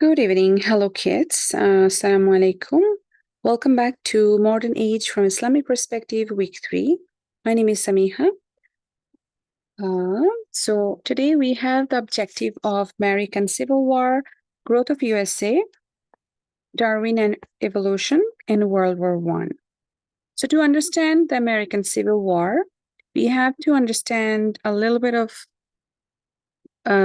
Good evening. Hello, kids. Assalamu alaikum. Welcome back to Modern Age from Islamic Perspective, Week 3. My name is Samiha. So today we have the objective of American Civil War, growth of USA, Darwin and evolution, and World War I. So to understand the American Civil War, we have to understand a little bit of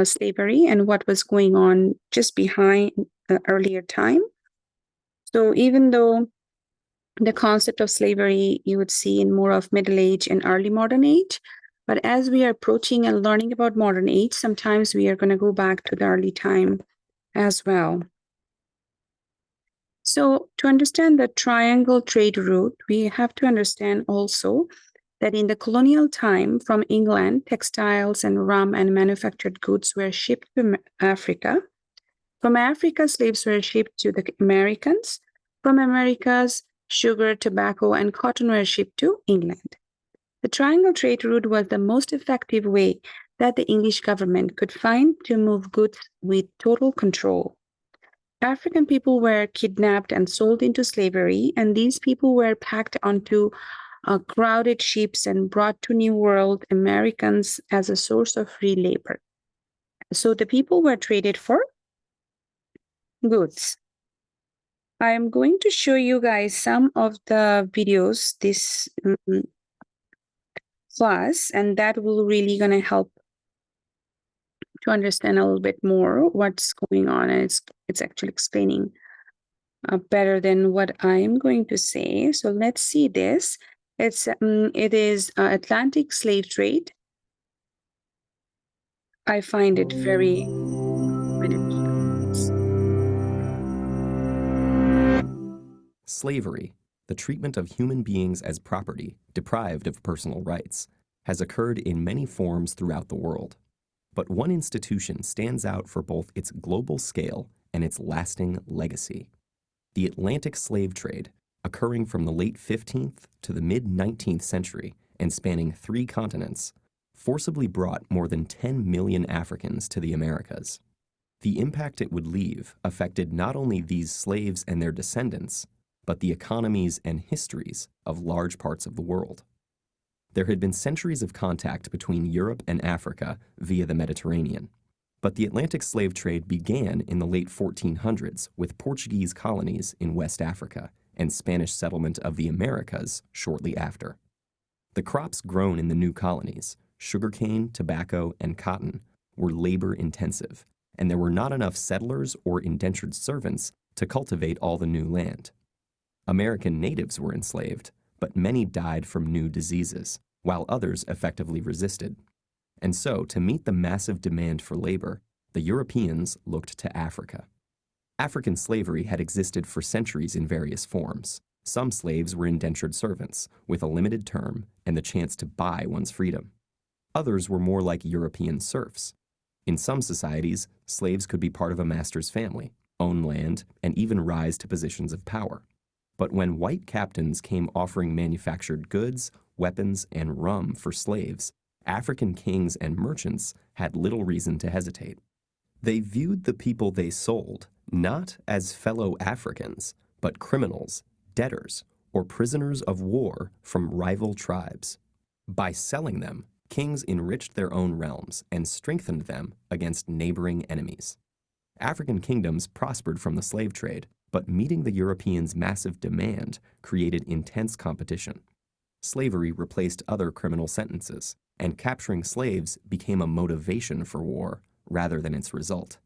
slavery and what was going on just behind the earlier time. So even though the concept of slavery you would see in more of Middle Age and early modern age, but as we are approaching and learning about modern age, sometimes we are going to go back to the early time as well. So to understand the triangle trade route, we have to understand also that in the colonial time from England, textiles and rum and manufactured goods were shipped to Africa. From Africa, slaves were shipped to the Americans. From Americas, sugar, tobacco, and cotton were shipped to England. The triangle trade route was the most effective way that the English government could find to move goods with total control. African people were kidnapped and sold into slavery, and these people were packed onto crowded ships and brought to New World Americans as a source of free labor. So the people were traded for goods. I am going to show you guys some of the videos this class, and that will really gonna help to understand a little bit more what's going on, and it's actually explaining better than what I am going to say. So let's see this. It is Atlantic slave trade. I find it very Slavery, the treatment of human beings as property, deprived of personal rights, has occurred in many forms throughout the world. But one institution stands out for both its global scale and its lasting legacy. The Atlantic slave trade, occurring from the late 15th to the mid-19th century and spanning 3 continents, forcibly brought more than 10 million Africans to the Americas. The impact it would leave affected not only these slaves and their descendants, but the economies and histories of large parts of the world. There had been centuries of contact between Europe and Africa via the Mediterranean, but the Atlantic slave trade began in the late 1400s with Portuguese colonies in West Africa and Spanish settlement of the Americas shortly after. The crops grown in the new colonies, sugarcane, tobacco, and cotton, were labor-intensive, and there were not enough settlers or indentured servants to cultivate all the new land. American natives were enslaved, but many died from new diseases, while others effectively resisted. And so, to meet the massive demand for labor, the Europeans looked to Africa. African slavery had existed for centuries in various forms. Some slaves were indentured servants, with a limited term and the chance to buy one's freedom. Others were more like European serfs. In some societies, slaves could be part of a master's family, own land, and even rise to positions of power. But when white captains came offering manufactured goods, weapons, and rum for slaves, African kings and merchants had little reason to hesitate. They viewed the people they sold not as fellow Africans, but criminals, debtors, or prisoners of war from rival tribes. By selling them, kings enriched their own realms and strengthened them against neighboring enemies. African kingdoms prospered from the slave trade, but meeting the Europeans' massive demand created intense competition. Slavery replaced other criminal sentences, and capturing slaves became a motivation for war rather than its result.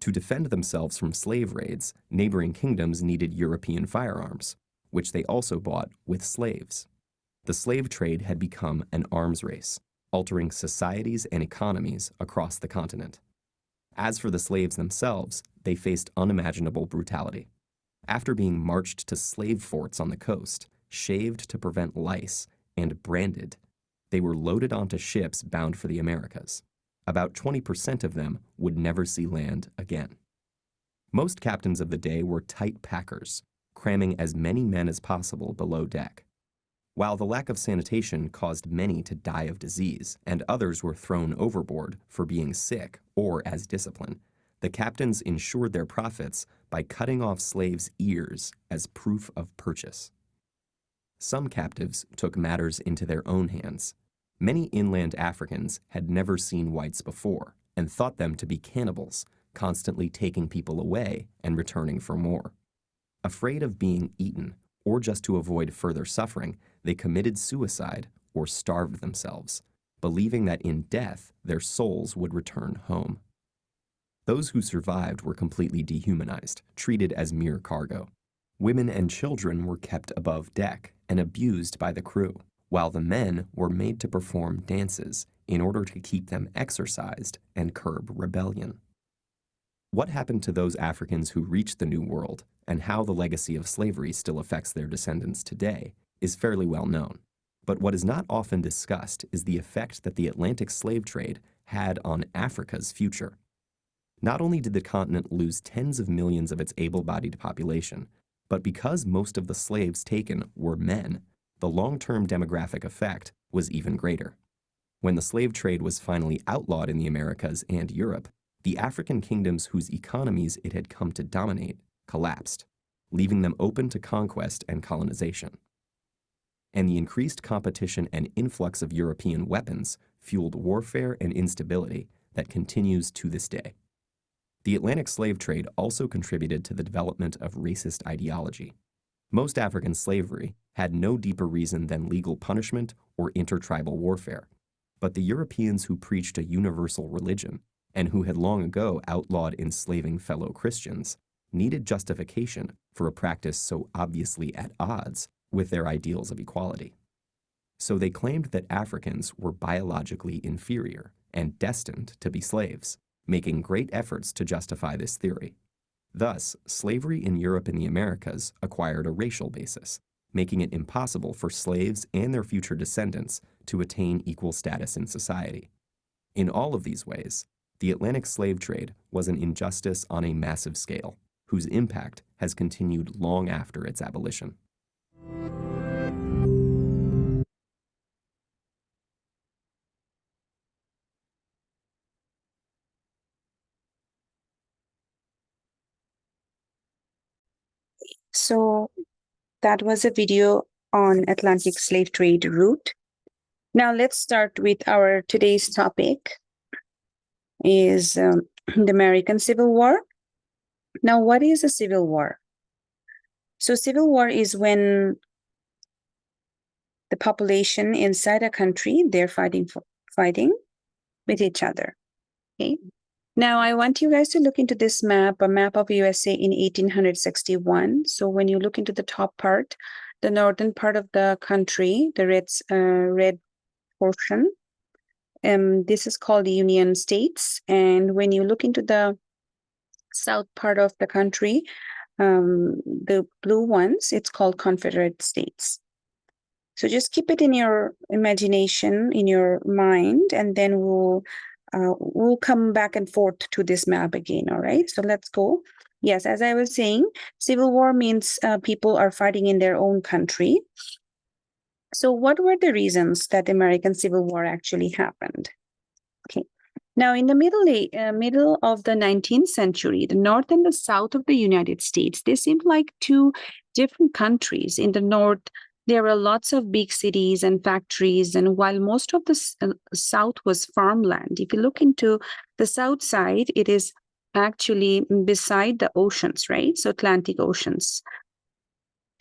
To defend themselves from slave raids, neighboring kingdoms needed European firearms, which they also bought with slaves. The slave trade had become an arms race, altering societies and economies across the continent. As for the slaves themselves, they faced unimaginable brutality. After being marched to slave forts on the coast, shaved to prevent lice, and branded, they were loaded onto ships bound for the Americas. About 20% of them would never see land again. Most captains of the day were tight packers, cramming as many men as possible below deck. While the lack of sanitation caused many to die of disease and others were thrown overboard for being sick or as discipline, The captains ensured their profits by cutting off slaves' ears as proof of purchase. Some captives took matters into their own hands. Many inland Africans had never seen whites before and thought them to be cannibals, constantly taking people away and returning for more. Afraid of being eaten, or just to avoid further suffering, they committed suicide or starved themselves, believing that in death their souls would return home. Those who survived were completely dehumanized, treated as mere cargo. Women and children were kept above deck and abused by the crew, while the men were made to perform dances in order to keep them exercised and curb rebellion. What happened to those Africans who reached the New World, and how the legacy of slavery still affects their descendants today, is fairly well known. But what is not often discussed is the effect that the Atlantic slave trade had on Africa's future. Not only did the continent lose tens of millions of its able-bodied population, but because most of the slaves taken were men, the long-term demographic effect was even greater. When the slave trade was finally outlawed in the Americas and Europe, the African kingdoms whose economies it had come to dominate collapsed, leaving them open to conquest and colonization. And the increased competition and influx of European weapons fueled warfare and instability that continues to this day. The Atlantic slave trade also contributed to the development of racist ideology. Most African slavery had no deeper reason than legal punishment or intertribal warfare, but the Europeans who preached a universal religion and who had long ago outlawed enslaving fellow Christians needed justification for a practice so obviously at odds with their ideals of equality. So they claimed that Africans were biologically inferior and destined to be slaves, making great efforts to justify this theory. Thus, slavery in Europe and the Americas acquired a racial basis, making it impossible for slaves and their future descendants to attain equal status in society. In all of these ways, the Atlantic slave trade was an injustice on a massive scale, whose impact has continued long after its abolition. So that was a video on Atlantic slave trade route. Now let's start with our today's topic is the American Civil War. Now, what is a civil war? So civil war is when the population inside a country, they're fighting with each other. Okay. Now, I want you guys to look into this map, a map of USA in 1861. So when you look into the top part, the northern part of the country, the red portion, this is called the Union States. And when you look into the south part of the country, the blue ones, it's called Confederate States. So just keep it in your imagination, in your mind, and then we'll come back and forth to this map again, all right? So let's go. Yes, as I was saying, civil war means people are fighting in their own country. So what were the reasons that the American Civil War actually happened? Okay. Now, in the middle of the 19th century, the North and the South of the United States, they seemed like two different countries. In the North, there were lots of big cities and factories, and while most of the South was farmland, if you look into the South side, it is actually beside the oceans, right? So Atlantic Oceans.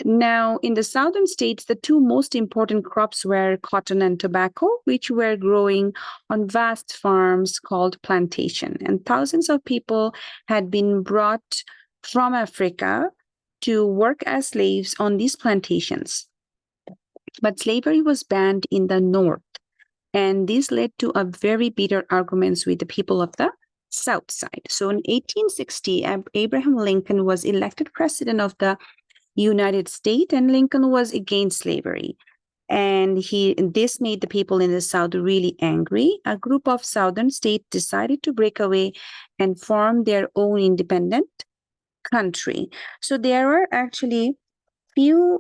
Now, in the southern states, the two most important crops were cotton and tobacco, which were growing on vast farms called plantation. And thousands of people had been brought from Africa to work as slaves on these plantations. But slavery was banned in the North, and this led to a very bitter arguments with the people of the South side. So in 1860, Abraham Lincoln was elected president of the United States, and Lincoln was against slavery. And this made the people in the South really angry. A group of Southern states decided to break away and form their own independent country. So there are actually few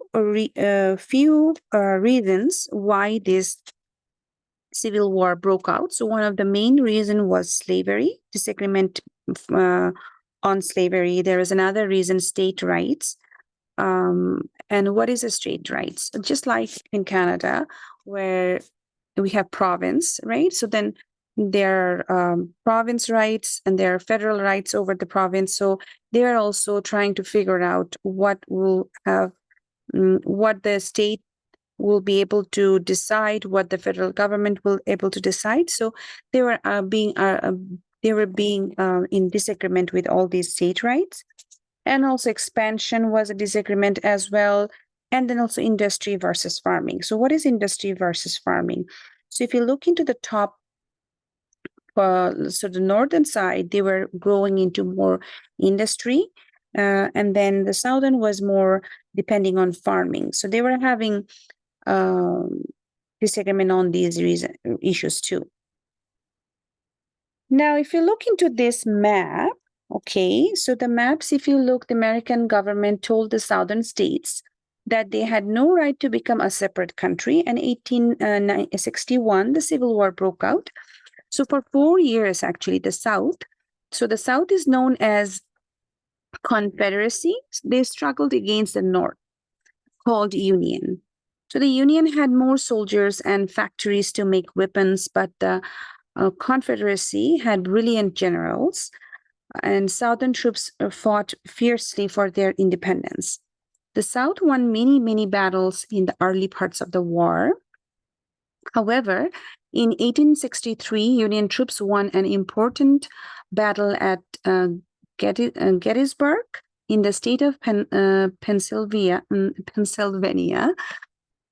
reasons why this Civil War broke out. So one of the main reasons was slavery, disagreement on slavery. There is another reason, state rights. And what is a state rights? Just like in Canada, where we have province, right? So then there are province rights and there are federal rights over the province. So they are also trying to figure out what will have, what the state will be able to decide, what the federal government will able to decide. So they were being in disagreement with all these state rights. And also expansion was a disagreement as well. And then also industry versus farming. So what is industry versus farming? So if you look into the top, so the northern side, they were growing into more industry. And then the southern was more depending on farming. So they were having disagreement on these issues too. Now, if you look into this map, okay, so the maps, if you look, the American government told the southern states that they had no right to become a separate country. And 1861, the Civil War broke out. So for 4 years, actually, the South is known as Confederacy. They struggled against the North, called Union. So the Union had more soldiers and factories to make weapons, but the Confederacy had brilliant generals, and Southern troops fought fiercely for their independence. The South won many, many battles in the early parts of the war. However, in 1863, Union troops won an important battle at Gettysburg in the state of Pennsylvania.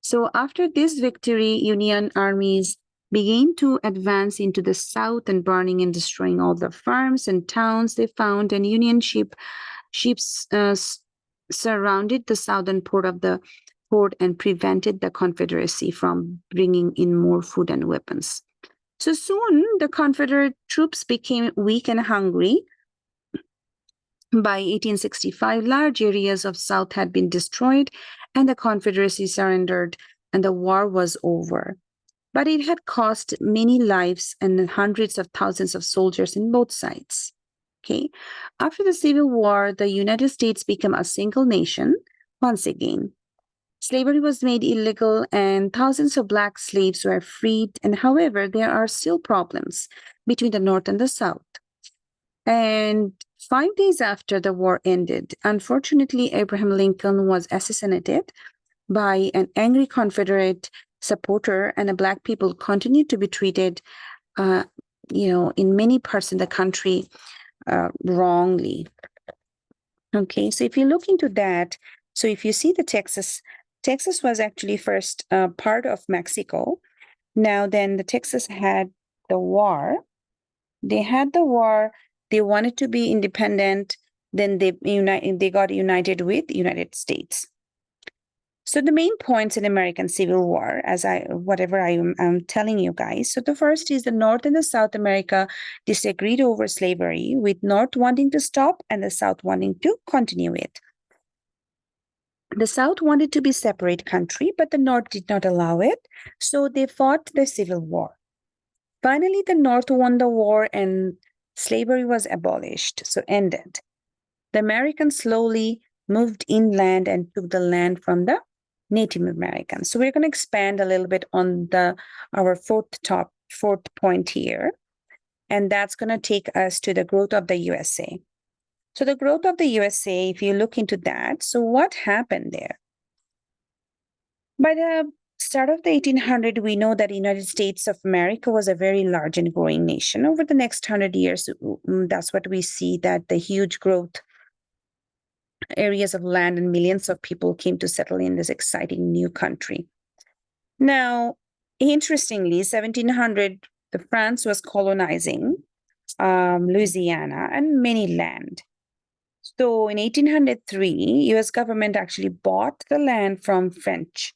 So after this victory, Union armies began to advance into the south and burning and destroying all the farms and towns they found. And Union ships surrounded the southern port and prevented the Confederacy from bringing in more food and weapons. So soon, the Confederate troops became weak and hungry. By 1865, large areas of South had been destroyed, and the Confederacy surrendered, and the war was over. But it had cost many lives and hundreds of thousands of soldiers in both sides. Okay. After the Civil War, the United States became a single nation once again. Slavery was made illegal and thousands of black slaves were freed. And however, there are still problems between the North and the South. And 5 days after the war ended, unfortunately, Abraham Lincoln was assassinated by an angry Confederate supporter, and the black people continued to be treated, in many parts in the country wrongly. Okay, so if you look into that, so if you see the Texas was actually first part of Mexico. Now then the Texas had the war. They had the war. They wanted to be independent. Then they got united with the United States. So the main points in American Civil War, I'm telling you guys. So the first is the North and the South America disagreed over slavery, with North wanting to stop and the South wanting to continue it. The South wanted to be a separate country, but the North did not allow it. So they fought the Civil War. Finally, the North won the war and slavery was abolished, so ended. The Americans slowly moved inland and took the land from the Native Americans. So we're going to expand a little bit on our fourth point here. And that's going to take us to the growth of the USA. So the growth of the USA, if you look into that, so what happened there? By the start of the 1800s, we know that the United States of America was a very large and growing nation. Over the next 100 years, that's what we see, that the huge growth areas of land and millions of people came to settle in this exciting new country. Now, interestingly, 1700, France was colonizing Louisiana and many land. So in 1803, U.S. government actually bought the land from French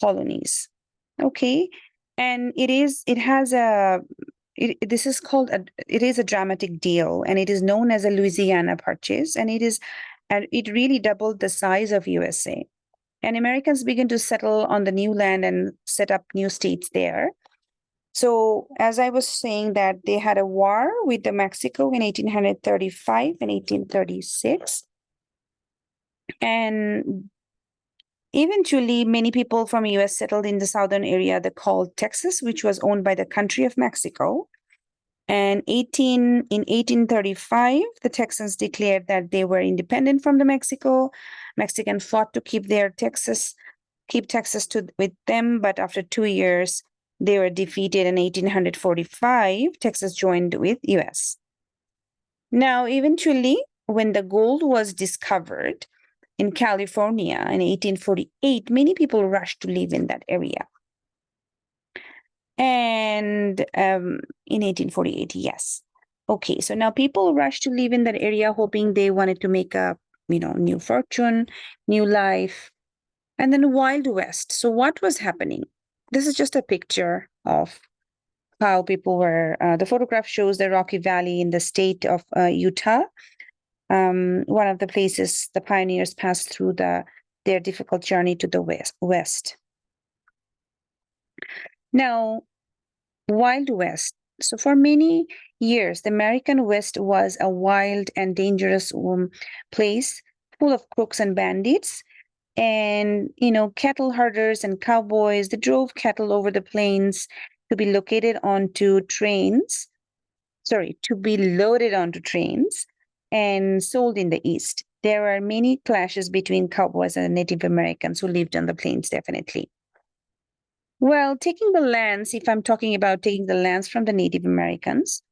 colonies. Okay, and it is a dramatic deal, and it is known as a Louisiana Purchase, and it really doubled the size of USA. And Americans began to settle on the new land and set up new states there. So as I was saying that they had a war with the Mexico in 1835 and 1836. And eventually, many people from US settled in the southern area they called Texas, which was owned by the country of Mexico. And in 1835, the Texans declared that they were independent from the Mexico. Mexicans fought to keep Texas with them, but after 2 years, they were defeated. In 1845, Texas joined with US. Now, eventually, when the gold was discovered in California in 1848, many people rushed to live in that area. And in 1848, yes. Okay, so now people rushed to live in that area, hoping they wanted to make a new fortune, new life, and then Wild West. So what was happening? This is just a picture of how people were. The photograph shows the Rocky Valley in the state of Utah. One of the places the pioneers passed through their difficult journey to the west. Now, Wild West. So for many years, the American West was a wild and dangerous place full of crooks and bandits. And, cattle herders and cowboys, they drove cattle over the plains to be located onto trains. To be loaded onto trains and sold in the East. There were many clashes between cowboys and Native Americans who lived on the plains, definitely. Well, taking the lands, if I'm talking about taking the lands from the Native Americans,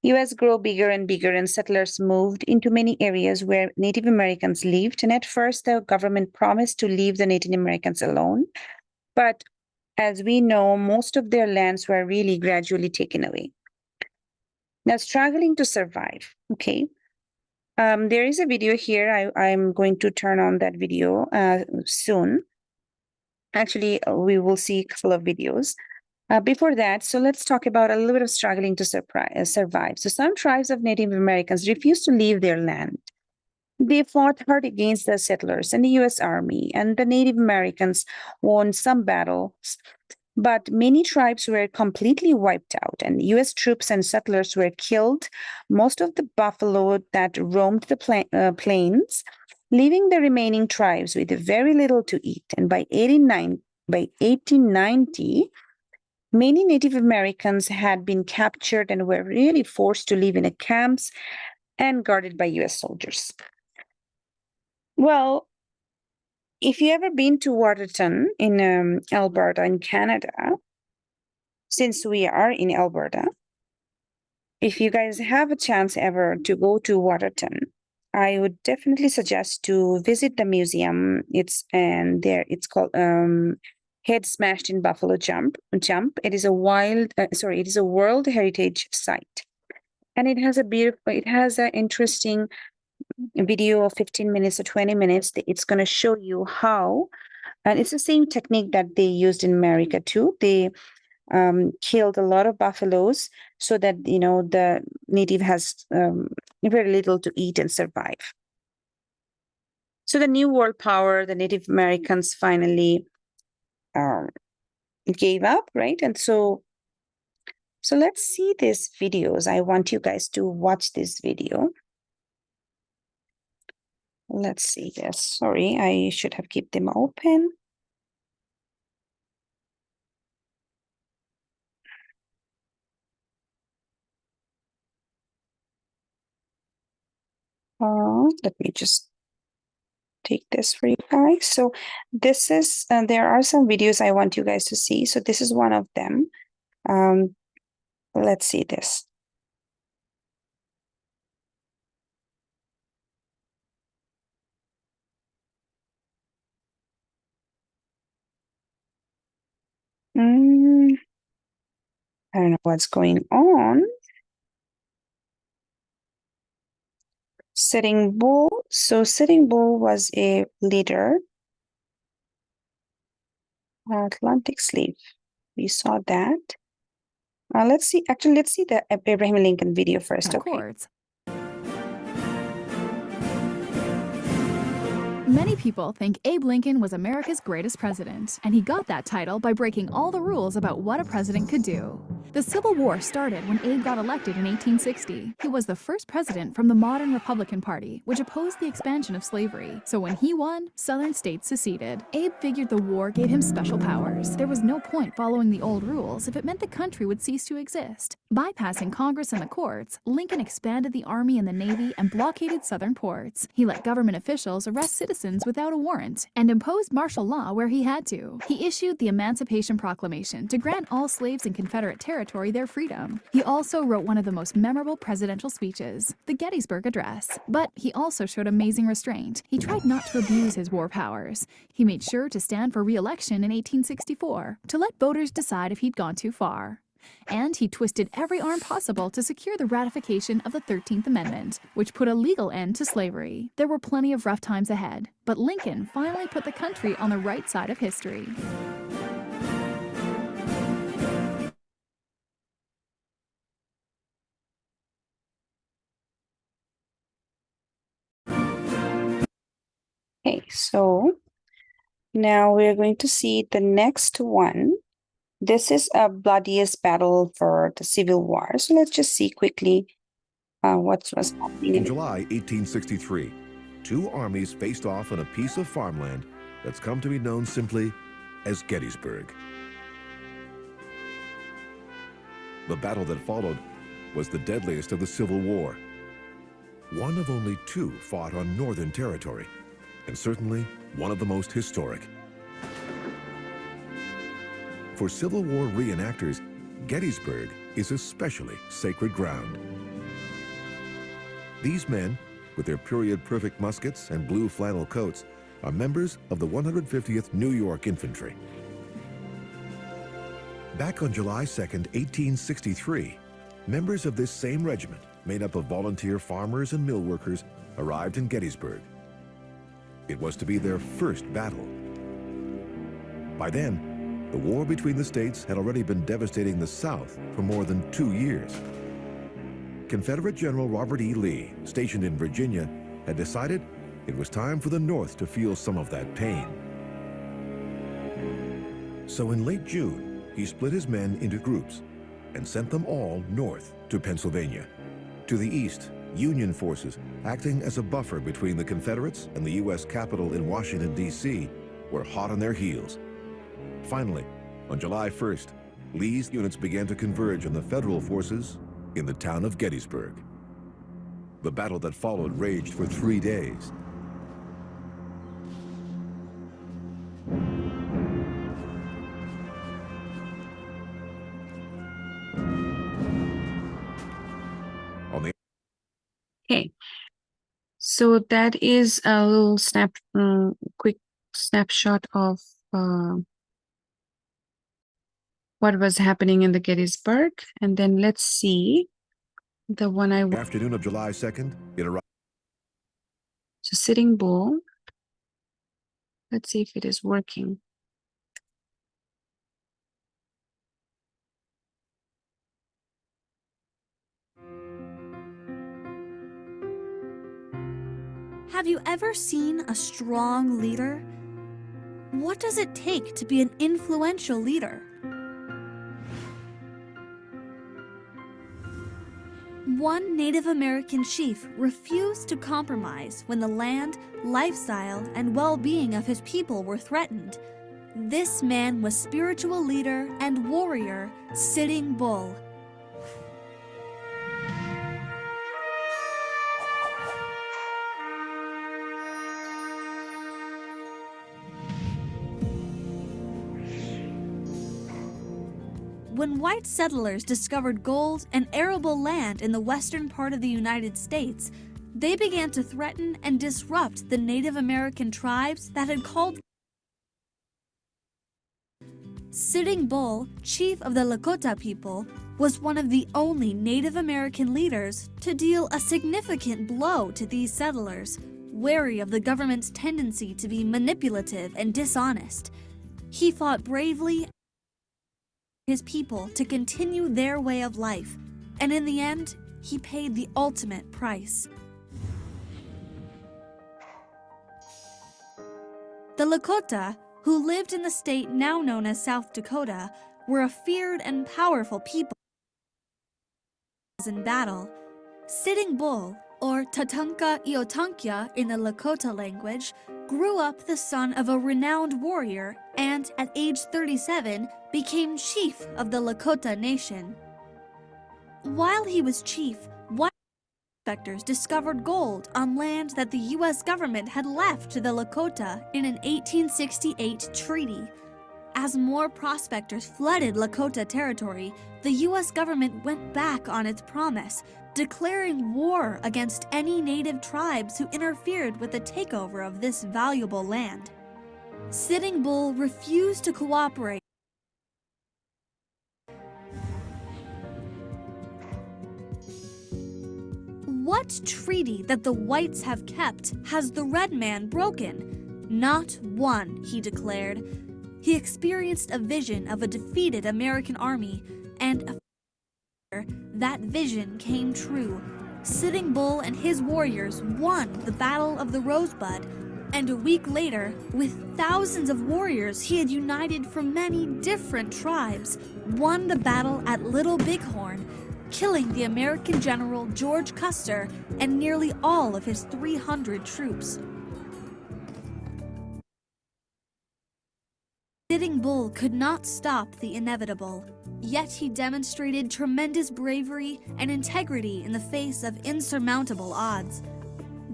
US grew bigger and bigger, and settlers moved into many areas where Native Americans lived. And at first, the government promised to leave the Native Americans alone. But as we know, most of their lands were really gradually taken away. Now, struggling to survive. Okay. There is a video here. I'm going to turn on that video soon. Actually, we will see a couple of videos. Before that, so let's talk about a little bit of struggling to survive. So some tribes of Native Americans refused to leave their land. They fought hard against the settlers and the U.S. Army, and the Native Americans won some battles. But many tribes were completely wiped out, and U.S. troops and settlers were killed. Most of the buffalo that roamed the plains, leaving the remaining tribes with very little to eat. And by 1890, many Native Americans had been captured and were really forced to live in camps and guarded by U.S. soldiers. Well, if you ever been to Waterton in Alberta in Canada, since we are in Alberta, if you guys have a chance ever to go to Waterton, I would definitely suggest to visit the museum. It's called Head Smashed in Buffalo Jump. It is a World Heritage Site, and it has an interesting video of 15 minutes or 20 minutes. It's going to show you how, and it's the same technique that they used in America too. They killed a lot of buffaloes so that the native has very little to eat and survive. So the New World Power, the Native Americans finally gave up, right? And so let's see these videos. I want you guys to watch this video. Let's see this. Sorry, I should have kept them open. Let me just take this for you guys. So this is, there are some videos I want you guys to see. So this is one of them. Let's see this. I don't know what's going on. Sitting Bull. So Sitting Bull was a leader. Atlantic slave. We saw that. Let's see the Abraham Lincoln video first. Okay. Many people think Abe Lincoln was America's greatest president, and he got that title by breaking all the rules about what a president could do. The Civil War started when Abe got elected in 1860. He was the first president from the modern Republican Party, which opposed the expansion of slavery. So when he won, Southern states seceded. Abe figured the war gave him special powers. There was no point following the old rules if it meant the country would cease to exist. Bypassing Congress and the courts, Lincoln expanded the Army and the Navy and blockaded Southern ports. He let government officials arrest citizens without a warrant and imposed martial law where he had to. He issued the Emancipation Proclamation to grant all slaves in Confederate territory their freedom. He also wrote one of the most memorable presidential speeches, the Gettysburg Address. But he also showed amazing restraint. He tried not to abuse his war powers. He made sure to stand for re-election in 1864 to let voters decide if he'd gone too far. And he twisted every arm possible to secure the ratification of the 13th Amendment, which put a legal end to slavery. There were plenty of rough times ahead, but Lincoln finally put the country on the right side of history. Okay, so now we're going to see the next one. This is a bloodiest battle for the Civil War. So let's just see quickly what was happening. In July 1863, two armies faced off on a piece of farmland that's come to be known simply as Gettysburg. The battle that followed was the deadliest of the Civil War. One of only two fought on Northern territory, and certainly one of the most historic. For Civil War reenactors, Gettysburg is especially sacred ground. These men, with their period-perfect muskets and blue flannel coats, are members of the 150th New York Infantry. Back on July 2nd, 1863, members of this same regiment, made up of volunteer farmers and mill workers, arrived in Gettysburg. It was to be their first battle. By then, the war between the states had already been devastating the South for more than 2 years. Confederate General Robert E. Lee, stationed in Virginia, had decided it was time for the North to feel some of that pain. So in late June, he split his men into groups and sent them all north to Pennsylvania. To the east, Union forces, acting as a buffer between the Confederates and the U.S. Capitol in Washington, D.C., were hot on their heels. Finally, on July 1st, Lee's units began to converge on the Federal forces in the town of Gettysburg. The battle that followed raged for 3 days. Okay, so that is a little quick snapshot of what was happening in the Gettysburg. And then let's see the one I want. Afternoon of July 2nd, it arrived. So Sitting Bull. Let's see if it is working. Have you ever seen a strong leader? What does it take to be an influential leader? One Native American chief refused to compromise when the land, lifestyle, and well-being of his people were threatened. This man was spiritual leader and warrior Sitting Bull. When white settlers discovered gold and arable land in the western part of the United States, they began to threaten and disrupt the Native American tribes that had called. Sitting Bull, chief of the Lakota people, was one of the only Native American leaders to deal a significant blow to these settlers, wary of the government's tendency to be manipulative and dishonest. He fought bravely his people to continue their way of life, and in the end, he paid the ultimate price. The Lakota, who lived in the state now known as South Dakota, were a feared and powerful people. in battle. Sitting Bull, or Tatanka Iotankya in the Lakota language, grew up the son of a renowned warrior and, at age 37, became chief of the Lakota Nation. While he was chief, white prospectors discovered gold on land that the U.S. government had left to the Lakota in an 1868 treaty. As more prospectors flooded Lakota territory, the U.S. government went back on its promise, declaring war against any native tribes who interfered with the takeover of this valuable land. Sitting Bull refused to cooperate. What treaty that the whites have kept has the red man broken? Not one, he declared. He experienced a vision of a defeated American army, and that vision came true. Sitting Bull and his warriors won the Battle of the Rosebud, and a week later, with thousands of warriors he had united from many different tribes, won the battle at Little Bighorn, killing the American general George Custer and nearly all of his 300 troops. Sitting Bull could not stop the inevitable, yet he demonstrated tremendous bravery and integrity in the face of insurmountable odds.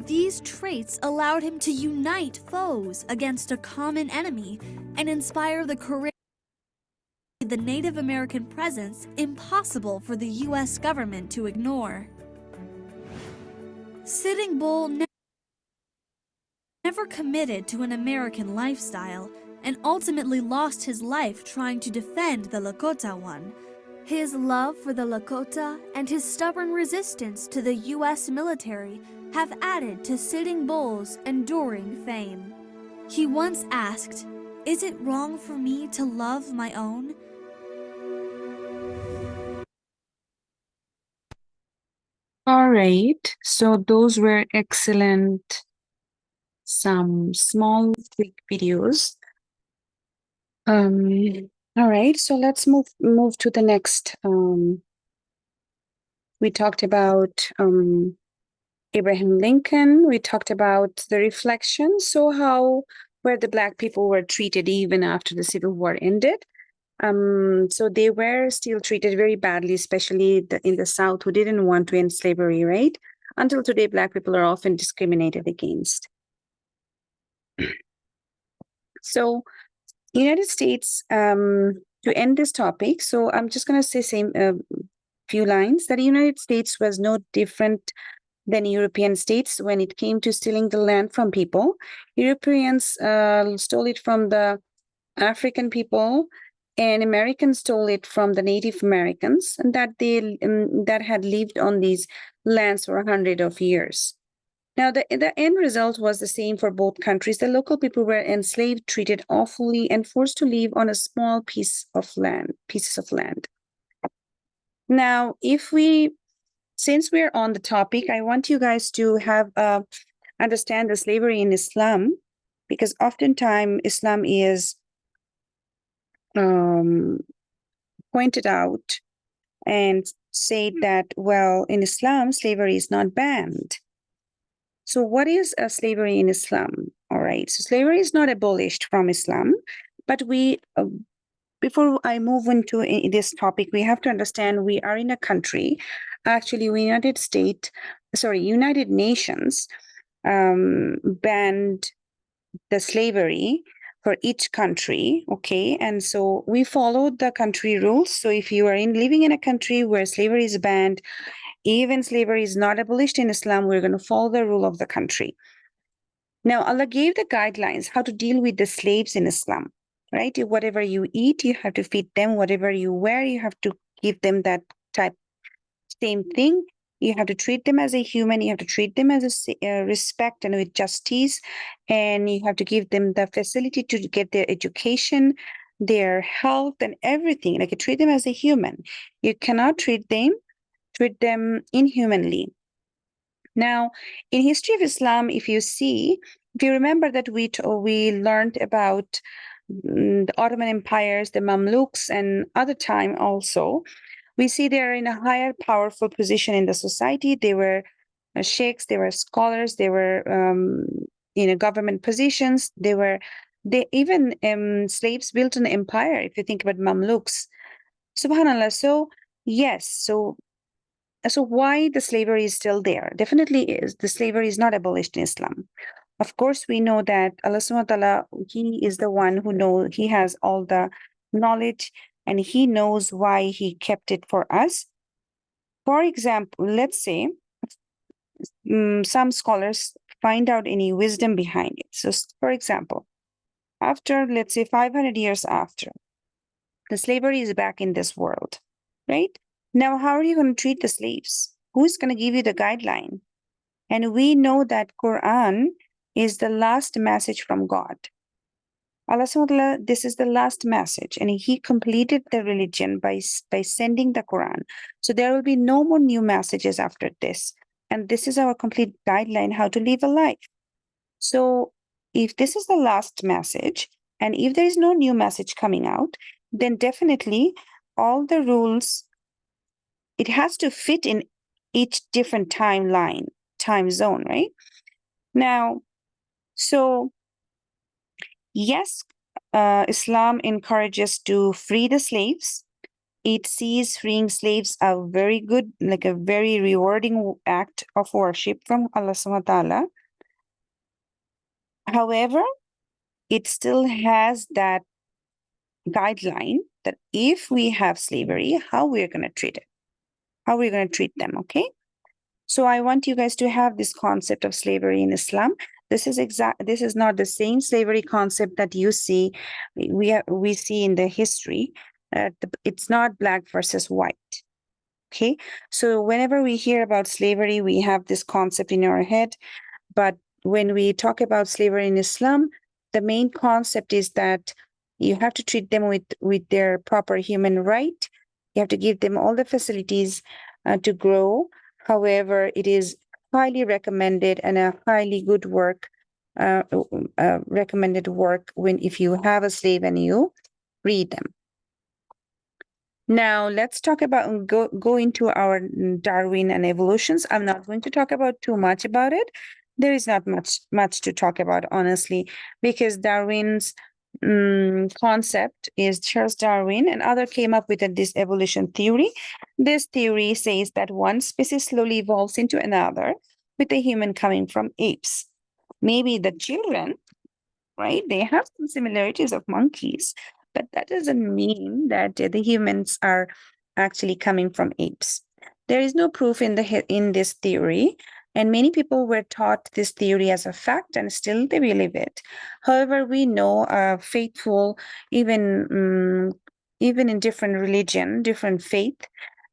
These traits allowed him to unite foes against a common enemy and inspire the courage of the Native American presence impossible for the U.S. government to ignore. Sitting Bull never committed to an American lifestyle, and ultimately lost his life trying to defend the Lakota one. His love for the Lakota and his stubborn resistance to the U.S. military have added to Sitting Bull's enduring fame. He once asked, "Is it wrong for me to love my own?" All right, so those were excellent, some small quick videos. All right, so let's move to the next. We talked about Abraham Lincoln. We talked about the reflection. So how where the Black people were treated even after the Civil War ended. So they were still treated very badly, especially in the South, who didn't want to end slavery, right? Until today, Black people are often discriminated against. So United States, to end this topic, so I'm just going to say few lines, that the United States was no different than European states when it came to stealing the land from people. Europeans stole it from the African people, and Americans stole it from the Native Americans, and that had lived on these lands for hundreds of years. Now, the end result was the same for both countries. The local people were enslaved, treated awfully, and forced to live on a small pieces of land. Now, since we're on the topic, I want you guys to have understand the slavery in Islam, because oftentimes Islam is pointed out and said that, well, in Islam, slavery is not banned. So what is slavery in Islam? All right, so slavery is not abolished from Islam, but before I move into this topic, we have to understand we are in a country, actually United Nations banned the slavery for each country, okay? And so we followed the country rules. So if you are living in a country where slavery is banned, even slavery is not abolished in Islam, we're going to follow the rule of the country. Now, Allah gave the guidelines how to deal with the slaves in Islam, right? Whatever you eat, you have to feed them. Whatever you wear, you have to give them that same thing. You have to treat them as a human. You have to treat them as a respect and with justice. And you have to give them the facility to get their education, their health, and everything. Like, you treat them as a human. You cannot treat them inhumanly. Now, in history of Islam, if you remember that we learned about the Ottoman empires, the Mamluks, and other time also, We see they're in a higher powerful position in the society. They were sheikhs, they were scholars, they were in government positions. They even slaves built an empire. If you think about Mamluks, Subhanallah. So yes, so why the slavery is still there? Definitely is the slavery is not abolished in Islam. Of course, we know that Allah subhanahu wa ta'ala, He is the one who He has all the knowledge and He knows why He kept it for us. For example, let's say some scholars find out any wisdom behind it. So, for example, after, let's say, 500 years after, the slavery is back in this world, right? Now, how are you going to treat the slaves? Who's going to give you the guideline? And we know that Quran is the last message from God. Allah subhanahu wa ta'ala, this is the last message, and He completed the religion by sending the Quran. So there will be no more new messages after this. And this is our complete guideline how to live a life. So if this is the last message, and if there is no new message coming out, then definitely all the rules, it has to fit in each different timeline, time zone, right? Now, so yes, Islam encourages to free the slaves. It sees freeing slaves a very good, like a very rewarding act of worship from Allah subhanahu wa ta'ala. However, it still has that guideline that if we have slavery, how we're going to treat it, how we're going to treat them, okay? So I want you guys to have this concept of slavery in Islam. This is not the same slavery concept that you see, we see in the history. It's not black versus white. Okay, so whenever we hear about slavery, we have this concept in our head. But when we talk about slavery in Islam, the main concept is that you have to treat them with their proper human right. You have to give them all the facilities to grow. However, it is highly recommended and a highly good work, recommended work if you have a slave and you free them. Now, let's talk about, go into our Darwin and evolutions. I'm not going to talk about too much about it. There is not much to talk about, honestly, because Darwin's concept is Charles Darwin and other came up with this evolution theory. This theory says that one species slowly evolves into another, with the human coming from apes. Maybe the children, right? They have some similarities of monkeys, but that doesn't mean that the humans are actually coming from apes. There is no proof in this theory, and many people were taught this theory as a fact, and still they believe it. However, we know faithful, even in different religion, different faith,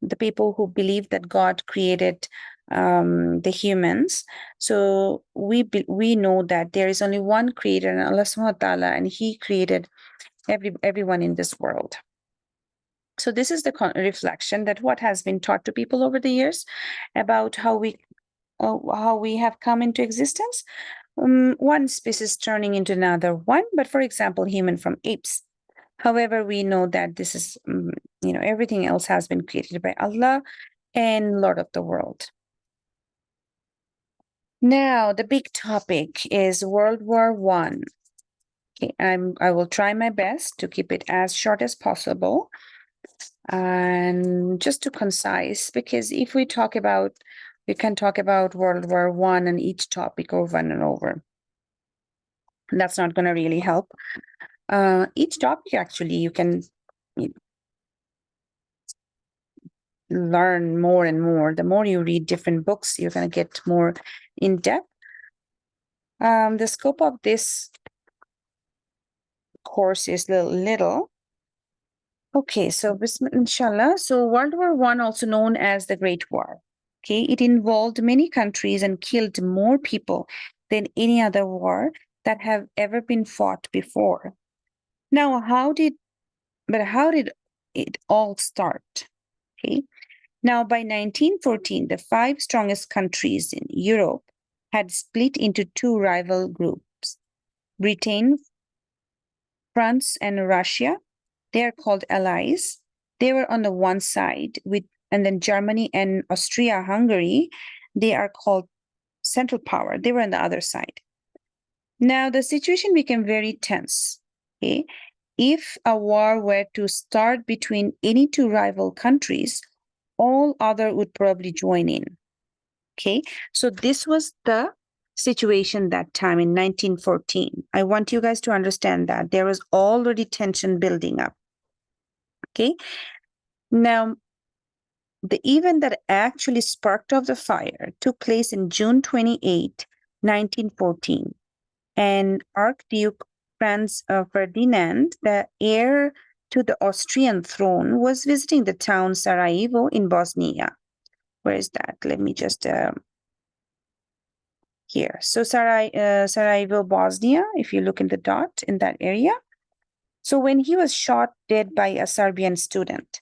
the people who believe that God created the humans. So we know that there is only one creator, and Allah subhanahu wa ta'ala, and He created everyone in this world. So this is the reflection that what has been taught to people over the years about how we have come into existence. One species turning into another one, but for example, human from apes. However, we know that this is, everything else has been created by Allah and Lord of the world. Now, the big topic is World War I. Okay, I will try my best to keep it as short as possible and just to concise, because if we can talk about World War I and each topic over and over. That's not going to really help. Each topic, actually, you can learn more and more. The more you read different books, you're going to get more in depth. The scope of this course is little. Okay, so inshallah. So World War I, also known as the Great War. Okay, it involved many countries and killed more people than any other war that have ever been fought before. Now, how did it all start? Okay, now by 1914, the 5 strongest countries in Europe had split into 2 rival groups: Britain, France, and Russia. They are called allies. they were on the one side and then Germany and Austria-Hungary, they are called Central Power. They were on the other side. Now the situation became very tense. Okay, if a war were to start between any two rival countries, all other would probably join in. Okay, so this was the situation that time in 1914. I want you guys to understand that there was already tension building up. Okay, now the event that actually sparked off the fire took place in June 28, 1914, and Archduke Franz Ferdinand, the heir to the Austrian throne, was visiting the town Sarajevo in Bosnia. Where is that? Let me just here. So Sarajevo, Bosnia, if you look in the dot in that area. So when he was shot dead by a Serbian student.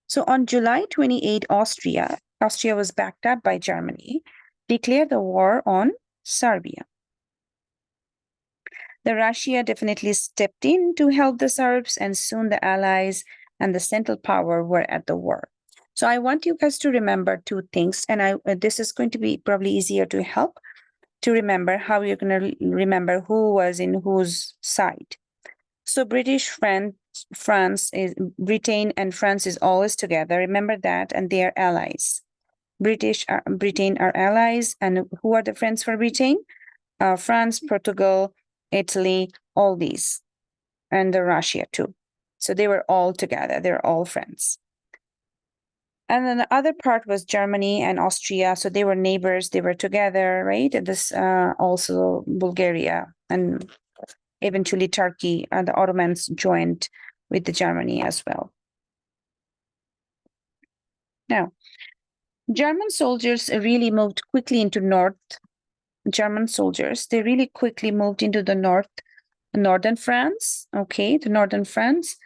So on July 28, Austria was backed up by Germany, declared the war on Serbia. The Russia definitely stepped in to help the Serbs, and soon the Allies and the Central Power were at the war. So I want you guys to remember two things, and this is going to be probably easier to help to remember how you're going to remember who was in whose side. So Britain and France is always together. Remember that, and they are allies. Britain are allies, and who are the friends for Britain? France, Portugal, Italy, all these, and the Russia too. So they were all together. They're all friends. And then the other part was Germany and Austria. So they were neighbors. They were together, right? And this also Bulgaria and eventually Turkey. The Ottomans joined with the Germany as well. Now, German soldiers really moved quickly into they really quickly moved into the northern France, okay, the northern France,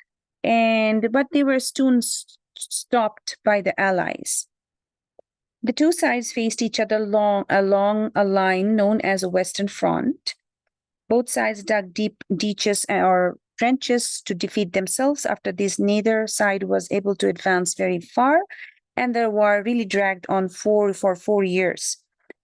but they were soon stopped by the Allies. The two sides faced each other along a line known as the Western Front. Both sides dug deep ditches or trenches to defeat themselves. After this, neither side was able to advance very far, and the war really dragged on for 4 years.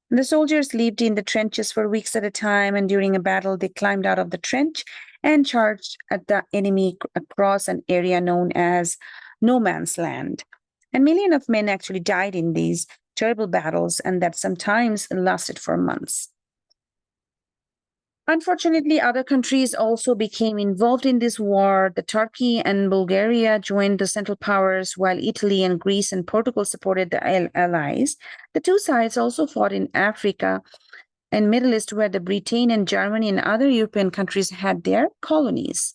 The soldiers lived in the trenches for weeks at a time, and during a battle, they climbed out of the trench and charged at the enemy across an area known as no man's land. And millions of men actually died in these terrible battles, and that sometimes lasted for months. Unfortunately, other countries also became involved in this war. The Turkey and Bulgaria joined the Central Powers, while Italy and Greece and Portugal supported the Allies. The two sides also fought in Africa and Middle East, where the Britain and Germany and other European countries had their colonies.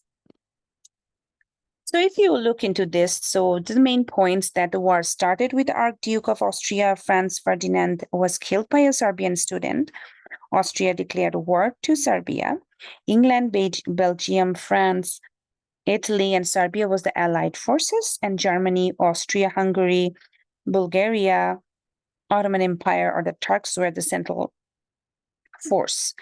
So if you look into this, so the main points that the war started with the Archduke of Austria, Franz Ferdinand, was killed by a Serbian student. Austria declared war to Serbia. England, Belgium, France, Italy, and Serbia was the Allied forces, and Germany, Austria, Hungary, Bulgaria, Ottoman Empire, or the Turks were the central force.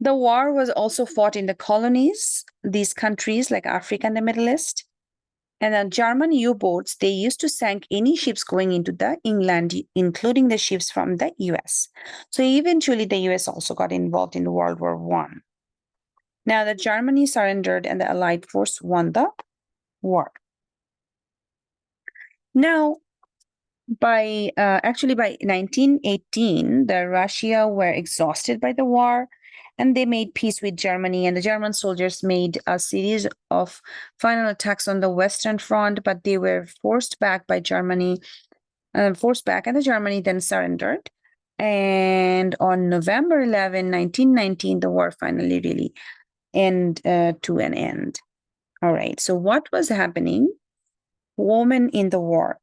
The war was also fought in the colonies, these countries like Africa and the Middle East. And the German U-boats, they used to sink any ships going into the England, including the ships from the US. So eventually the US also got involved in World War I. Now the Germany surrendered and the Allied force won the war. Now, by 1918, the Russia were exhausted by the war, and they made peace with Germany, and the German soldiers made a series of final attacks on the Western Front, but they were forced back by Germany, and the Germany then surrendered. And on November 11, 1919, the war finally really ended to an end. All right, so what was happening? Women in the war.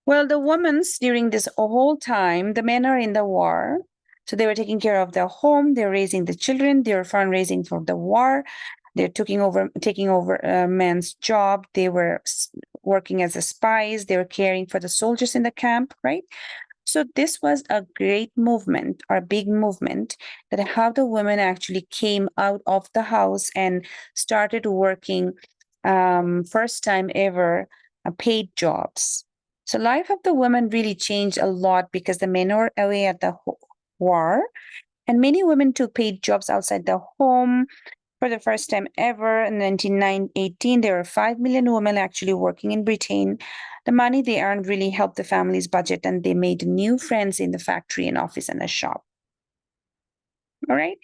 Well, the women during this whole time, the men are in the war. So they were taking care of their home, they're raising the children, they're fundraising for the war, they're taking over men's job, they were working as spies, they were caring for the soldiers in the camp, right? So this was a great movement, or a big movement, that how the women actually came out of the house and started working first time ever paid jobs. So life of the women really changed a lot because the men were away at the war, and many women took paid jobs outside the home. For the first time ever in 1918, there were 5 million women actually working in Britain. The money they earned really helped the family's budget, and they made new friends in the factory and office and the shop. All right.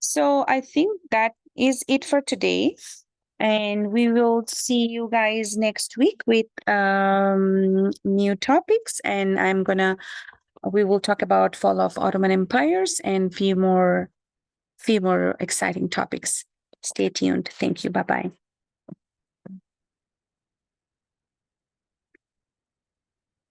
So I think that is it for today. And we will see you guys next week with new topics. And we will talk about fall of Ottoman empires and few more exciting topics. Stay tuned. Thank you. Bye-bye.